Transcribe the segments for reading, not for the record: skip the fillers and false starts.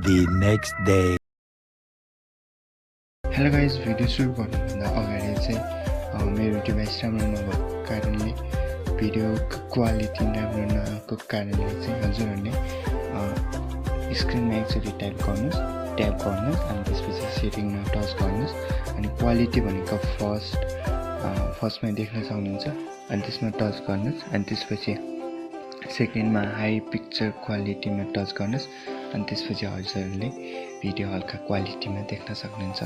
the next day. Hello guys video सुरु गर्नुभन्दा अगाडि चाहिँ मेरो डिभाइस राम्रो नभएको कारणले भिडियोको क्वालिटी राम्रो नआएको कारणले चाहिँ हजुरहरूले स्क्रिनमा एकचोटि ट्याप गर्नुहोस् अनि त्यसपछि सेटिङमा टच गर्नुहोस् अनि क्वालिटी भनेको फर्स्टमा देख्न सक्नुहुन्छ अनि त्यसमा टच गर्नुहोस् अनि त्यसपछि सेकेन्डमा हाई पिक्चर क्वालिटीमा टच गर्नुहोस् अनि त्यसपछि हजुरहरूले भिडियो हल्का क्वालिटीमा देख्न सक्नुहुन्छ।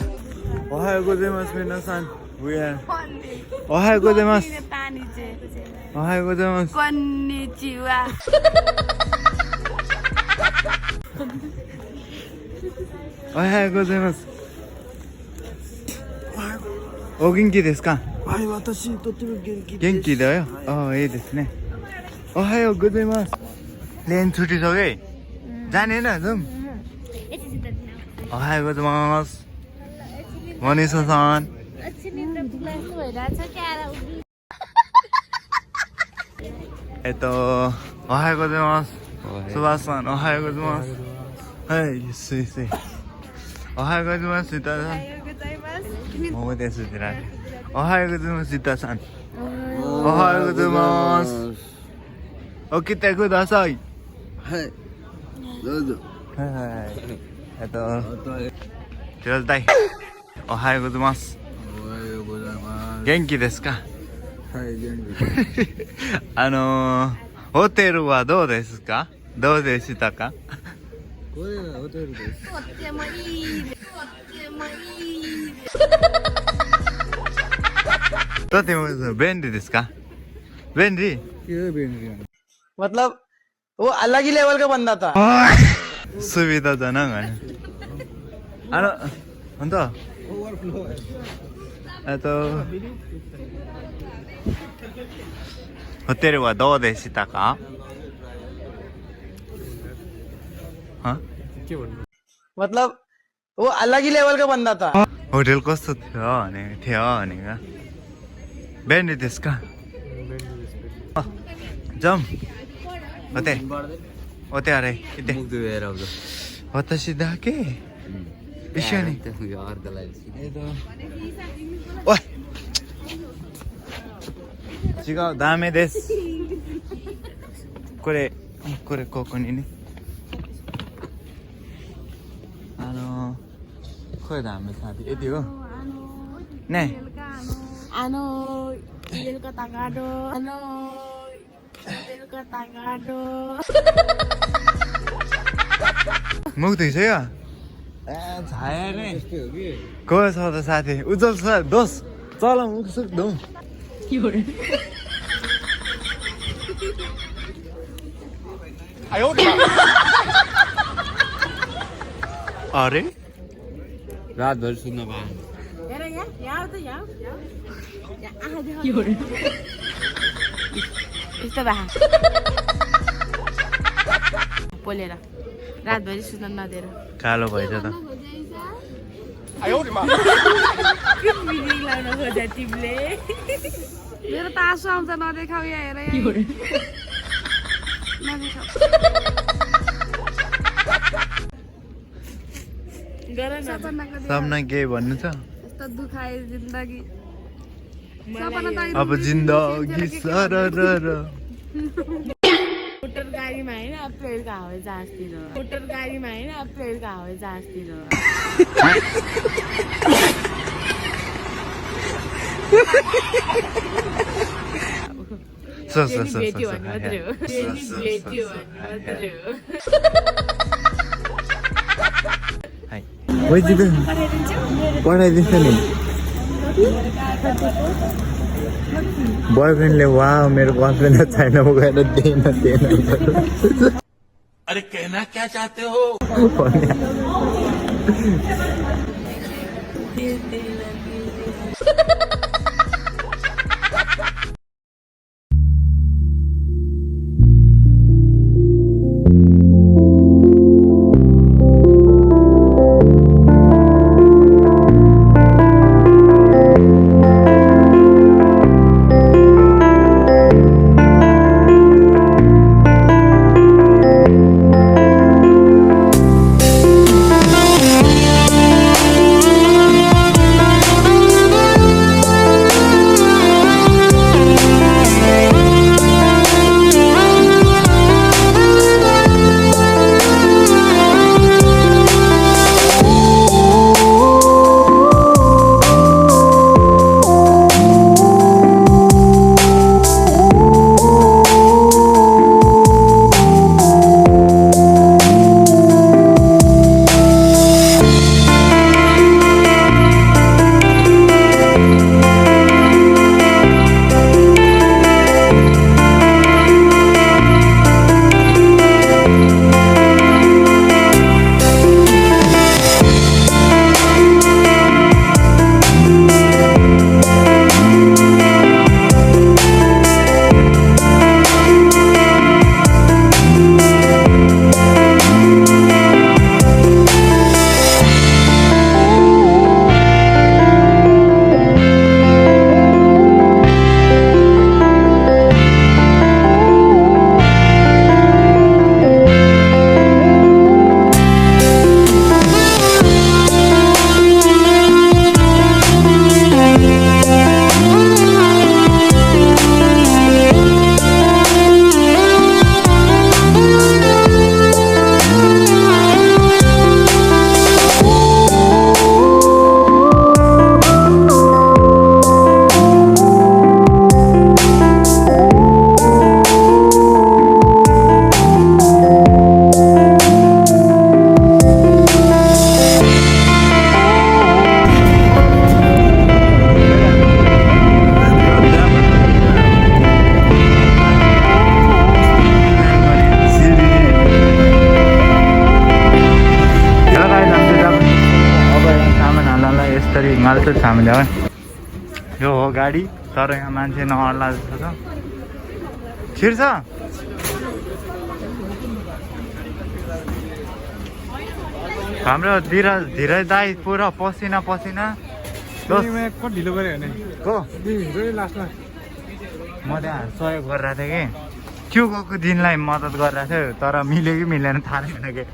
Ohayou gozaimasu minasan. We are. Ohayou gozaimasu. Ohayou gozaimasu. Konnichiwa. Ohayou gozaimasu. O genki desu ka? はい、私とっても元気です。元気だよ。ああ、いいですね。おはようございます。練छुट्टी छ कि जाने न जाऊँ ओ हायございます मनीषा सानおはようございますスバさんおはようございますはいすいせいおはようございますいたさんもうですってなおはようございますいたさんおはようございます起きてくださいはい、どうぞ。はいひろずたいおはようございますおはようございます。元気ですかはい、元気です。ホテルはどうですかどうでしたかこれがホテルです。とってもいいです。とってもいいです。とても便利ですか便利ये भी नहीं। मतलब वो अलग ही लेवल का बंदा था। सुविधाजनक है本当ホテルはどうでしたかहाँ मतलब वो अलग ही लेवल का बंदा था। होटल कस्तो थियो भनेको便利ですかजाऊँお手洗い行って私だけ一緒におい違うダメですこれここにねこれダメさitu yuk nih Bil kata kado. Bil kata kado. मुख धुइसक्यो ए छाया नै गयो छ त साथी उज्जवल सर दोस चल मुख सुख धुम अरे रात भर सुन्न पाएँ। Era ya, ya tuh ya. Ya, Ito ba? Polera. रातभरि सुत्न नदिएर कालो भएछ त मिरिङ लाउन खोजा तिमीले मेरो त आँसु आउँछ नदेखाउ यहाँ हेर नदेखाउ गर न सपना के भन्नु छ यस्तो दुखाए जिन्दगी सपना त अब जिन्दगी सरर मोटर गाडीमा होइन अप्रेलको हावाई जहाजतिर मोटर गाडीमा होइन अप्रेलको हावाई जहाजतिर भेट्यो भन्ने मात्रै हो भेट्यो भन्ने मात्रै हो पठाइदिन्छ नि बॉयफ्रेंडले वाह मेरे बॉयफ्रेंड चाइना में गएर देन अरे कहना क्या चाहते हो मालतोड छ हामीले है यो हो गाडी तर यहाँ मान्छे नअड्ला जस्तो छ छिर्छ हाम्रो धीरज दाई पुरा पसिना पसिना को ढिलो गऱ्यो भने को लास्टमा म त्यहाँ सहयोग गरिरहेको थिएँ कि त्यो गएको दिनलाई मद्दत गरिरहेको थियो तर मिल्यो कि मिलेन थाहा छैन कि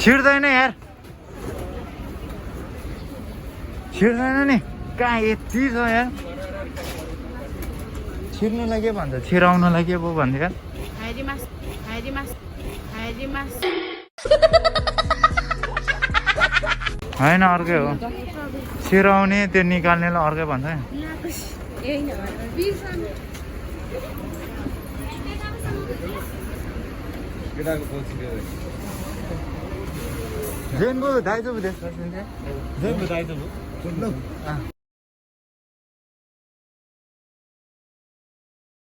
छिर्दैन यार छिर्दैन नि कहाँ यति छ यार छिर्नुलाई के भन्छ छिराउनुलाई के पो भन्छ यार होइन अर्कै हो छिराउने त्यो निकाल्नेलाई अर्कै भन्छ全部大丈夫ですか先生全部大丈夫